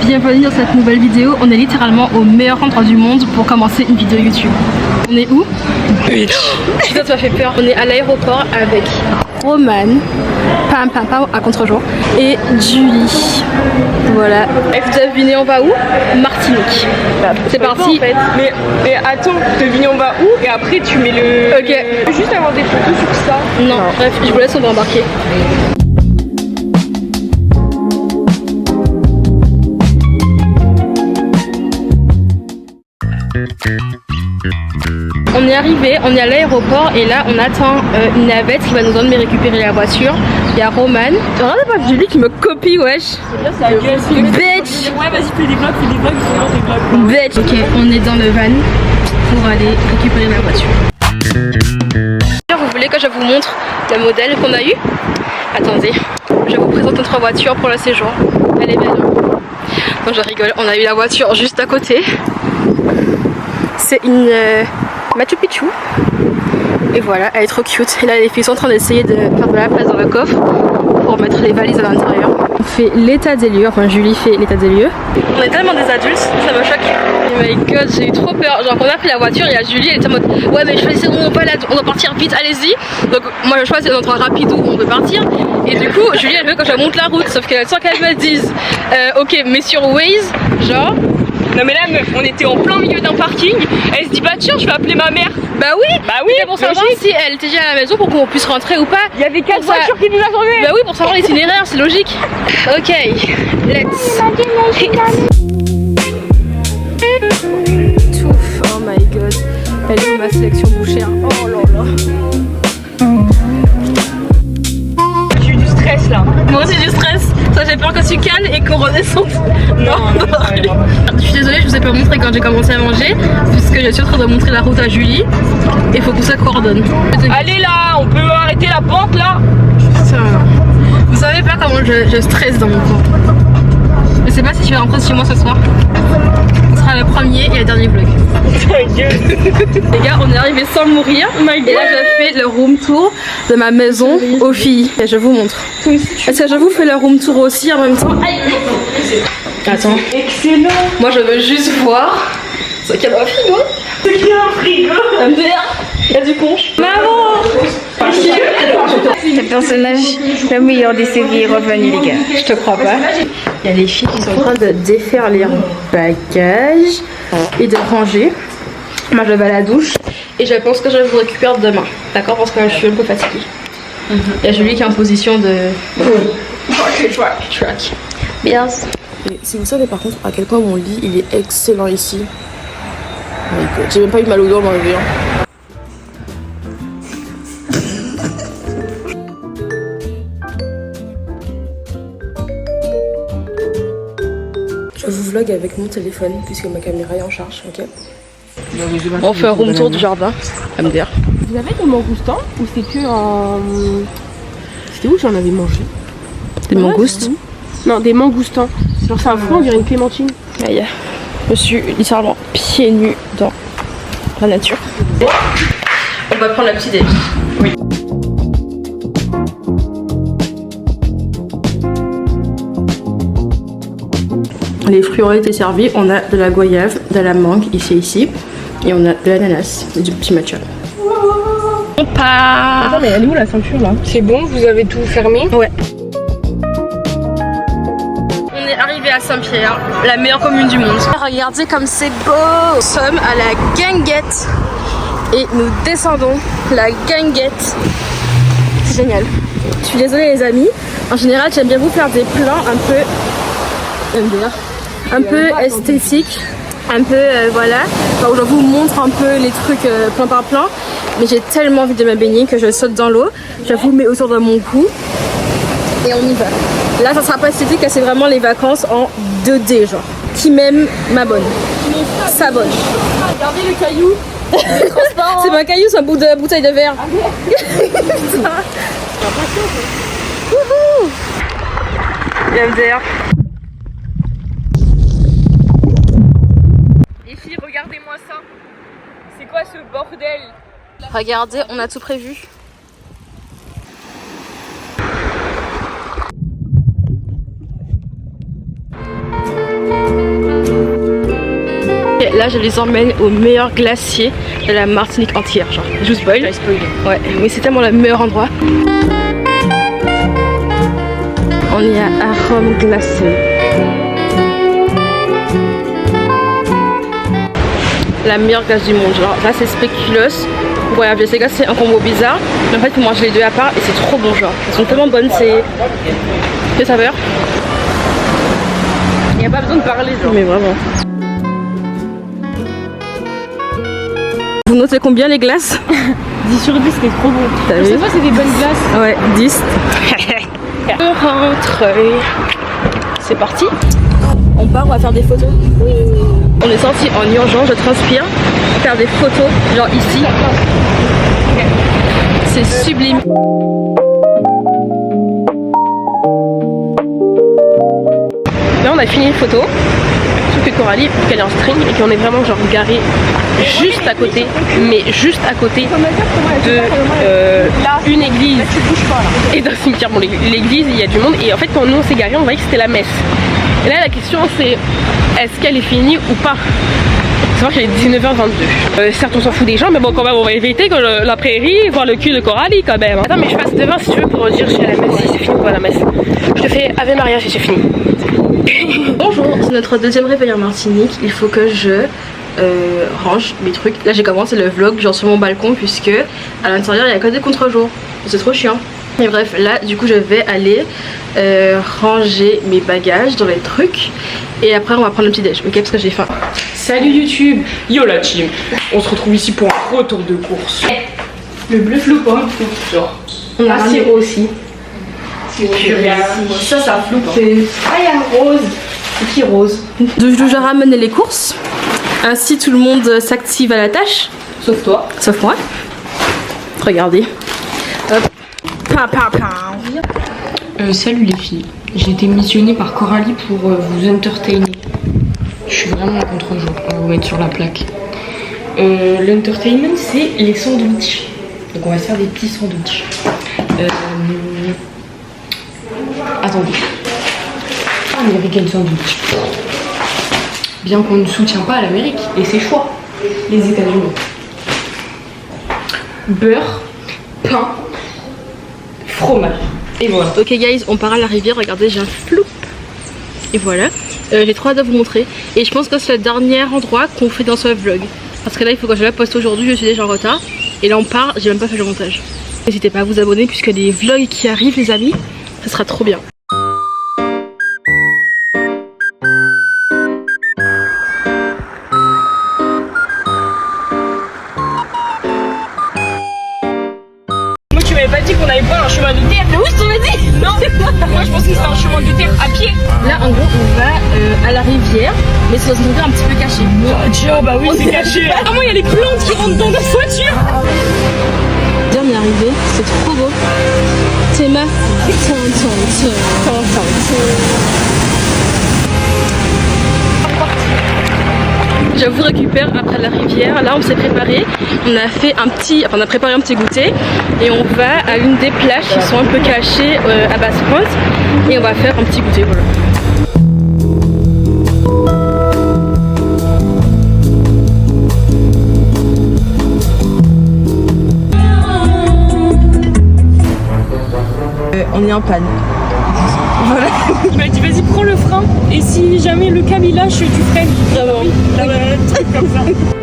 Bienvenue dans cette nouvelle vidéo. On est littéralement au meilleur endroit du monde pour commencer une vidéo YouTube. On est où? Putain, ça m'a fait peur. On est à l'aéroport avec Roman, pam à contre-jour, et Julie. Voilà. Et vous devinez on va où? Martinique. C'est parti. En fait. Mais attends, devinez on va où? Et après tu mets le... Ok. Juste avoir des photos sur ça. Non, bref, je vous laisse, on va embarquer. On est arrivé, on est à l'aéroport et là on attend une navette qui va nous emmener récupérer la voiture. Il y a Roman. Regardez pas Julie qui me copie, wesh. Bitch. Ouais, vas-y, fais des vlogs, Bitch. Ok, on est dans le van pour aller récupérer la voiture. Vous voulez que je vous montre le modèle qu'on a eu? Attendez, je vous présente notre voiture pour le séjour. Elle est belle. Non, je rigole, on a eu la voiture juste à côté. C'est une Machu Picchu. Et voilà, elle est trop cute. Et là les filles sont en train d'essayer de faire de la place dans le coffre pour mettre les valises à l'intérieur. On fait l'état des lieux, enfin Julie fait l'état des lieux. On est tellement des adultes, ça me choque. Oh my god, j'ai eu trop peur. Genre quand on a pris la voiture, il y a Julie, elle était en mode ouais mais choisissez où on va là, on doit partir vite, allez-y. Donc moi je choisis un endroit rapide où on peut partir. Et du coup Julie elle veut que je monte la route, sauf qu'elle sent qu'elle me dise ok mais sur Waze, genre... Non mais là on était en plein milieu d'un parking. Elle se dit bah tiens je vais appeler ma mère. Bah oui. C'était pour savoir si elle était déjà à la maison pour qu'on puisse rentrer ou pas. Il y avait 4 voitures qui nous attendaient. Bah oui, pour savoir l'itinéraire, c'est logique. Ok, let's hit. Touf, oh my god. Elle est où ma sélection bouchère? Oh là là. J'ai eu du stress là. Moi aussi du stress. Ça j'ai peur que tu cannes et qu'on redescende. Non. Je suis désolée, je vous ai pas montré quand j'ai commencé à manger puisque je suis en train de montrer la route à Julie. Il faut que ça coordonne. Allez là, on peut arrêter la pente là. Putain. Vous savez pas comment je stresse dans mon corps. Je sais pas si je vais rentrer chez moi ce soir. Ce sera le premier et le dernier vlog. Les gars, on est arrivé sans mourir. Et là, j'ai fait le room tour de ma maison aux filles. Et je vous montre. Est-ce que je vous fais le room tour aussi en même temps? Aïe. Attends. Excellent. Moi, je veux juste voir ce qu'il y a dans le frigo. C'est qu'il y a un frigo. Un verre. Il y a du punch. Maman. Le personnage le meilleur des séries est revenu, les gars. Je te crois pas. Il y a les filles qui sont en train de défaire les bagages et de ranger. Moi je vais à la douche et je pense que je vous récupère demain. D'accord? Parce que je suis un peu fatiguée. Il y a Julie qui est en position de track. Bien. Et si vous savez par contre à quel point mon lit il est excellent ici. J'ai même pas eu mal au dos en me réveillant. Je vous vlog avec mon téléphone puisque ma caméra est en charge, ok? On fait un room tour du jardin, MDR. Vous avez des mangoustans ou c'est que en... C'était où j'en avais mangé? Des mangoustes? Non, des mangoustans. Genre c'est un fruit, on dirait une clémentine. Aïe. Je suis littéralement pieds nus dans la nature. On va prendre la petite déj. Oui. Les fruits ont été servis. On a de la goyave, de la mangue ici. Et on a de l'ananas et du petit matcha. On part. Attends mais elle est où la ceinture là? C'est bon, vous avez tout fermé? Ouais. On est arrivé à Saint-Pierre, la meilleure commune du monde. Regardez comme c'est beau. Nous sommes à la guinguette et nous descendons la guinguette. C'est génial. Je suis désolée les amis. En général, j'aime bien vous faire des plans un peu esthétiques, un peu voilà. Où je vous montre un peu les trucs plan par plan. Mais j'ai tellement envie de me baigner que je saute dans l'eau. Je vous mets autour de mon cou et on y va. Là, ça sera pas esthétique, c'est vraiment les vacances en 2D, genre. Qui m'aime m'abonne. S'abonne. Regardez le caillou. C'est pas un caillou, c'est un bout de bouteille de verre. Wouhou. MDR. Les filles, regardez-moi ça. C'est quoi ce bordel? Regardez, on a tout prévu. là je les emmène au meilleur glacier de la Martinique entière. Genre, je vous spoil. Ouais, mais c'est tellement le meilleur endroit. On est à Rome glacé. La meilleure glace du monde. Genre là c'est spéculoos. Ouais, je sais que c'est un combo bizarre, mais en fait, il faut manger les deux à part et c'est trop bon. Genre, elles sont tellement bonnes, c'est. Quelle saveur? Il n'y a pas besoin de parler, genre. Mais vraiment. Vous notez combien les glaces? 10 sur 10, c'était trop bon. T'as vu? Cette fois, c'est des bonnes glaces. Ouais, 10. Je rentre. C'est parti. On part, on va faire des photos. Oui. On est sorti en urgence, je transpire. Faire des photos, genre ici. C'est sublime. Là on a fini une photo. Sauf que Coralie, vu qu'elle est en string et qu'on est vraiment genre garé juste à côté, mais juste à côté de une église et d'un cimetière. Bon, l'église il y a du monde et en fait quand nous on s'est garé on voyait que c'était la messe. Et là la question c'est est-ce qu'elle est finie ou pas? C'est vrai qu'elle est 19h22. Certes on s'en fout des gens mais bon quand même on va éviter que la prairie voir le cul de Coralie quand même. Attends mais je passe devant si tu veux pour dire si la messe si c'est fini ou pas la messe. Je te fais Ave Maria si c'est fini. Bonjour, c'est notre deuxième réveil en Martinique. Il faut que je range mes trucs. Là j'ai commencé le vlog genre sur mon balcon puisque à l'intérieur il n'y a que des contre-jours. C'est trop chiant. Et bref, là du coup je vais aller ranger mes bagages dans les trucs et après on va prendre le petit déj, ok, parce que j'ai faim. Salut YouTube, yo la team. On se retrouve ici pour un retour de course. Le bleu floupe hein, genre. On a assez aussi. Ça floupe. Ah il y a rose. C'est qui rose? Donc je dois ramener les courses. Ainsi tout le monde s'active à la tâche. Sauf toi. Sauf moi. Regardez. Hop. Salut les filles, j'ai été missionnée par Coralie pour vous entertainer. Je suis vraiment en contre-jour, on va vous mettre sur la plaque. L'entertainment c'est les sandwichs. Donc on va se faire des petits sandwichs. Attendez. American sandwich. Bien qu'on ne soutient pas l'Amérique et ses choix, les États-Unis. Beurre, pain, fromage. Et voilà. Ok guys, on part à la rivière, regardez j'ai un floup. Et voilà, j'ai trop hâte de vous montrer. Et je pense que c'est le dernier endroit qu'on fait dans ce vlog. Parce que là il faut que je la poste aujourd'hui, je suis déjà en retard. Et là on part, j'ai même pas fait le montage. N'hésitez pas à vous abonner puisque les vlogs qui arrivent les amis, ça sera trop bien. Pas dit qu'on avait pas un chemin de terre. Mais oui, je t'avais dit. Non. Moi, je pense que c'est un chemin de terre à pied. Là, en gros, on va à la rivière, mais c'est dans un endroit un petit peu caché. Oh, bah oui, c'est caché. Comment il y a les plantes qui rentrent dans notre voiture? On est arrivé, c'est trop beau. C'est ma. Je vous récupère après la rivière. Là on s'est préparé, on a préparé un petit goûter et on va à une des plages qui sont un peu cachées à Basse-Pointe et on va faire un petit goûter, voilà. On est en panne. Voilà. Il m'a dit vas-y prends le frein et si jamais le câble il lâche tu freines. Vraiment. Oui, comme ça.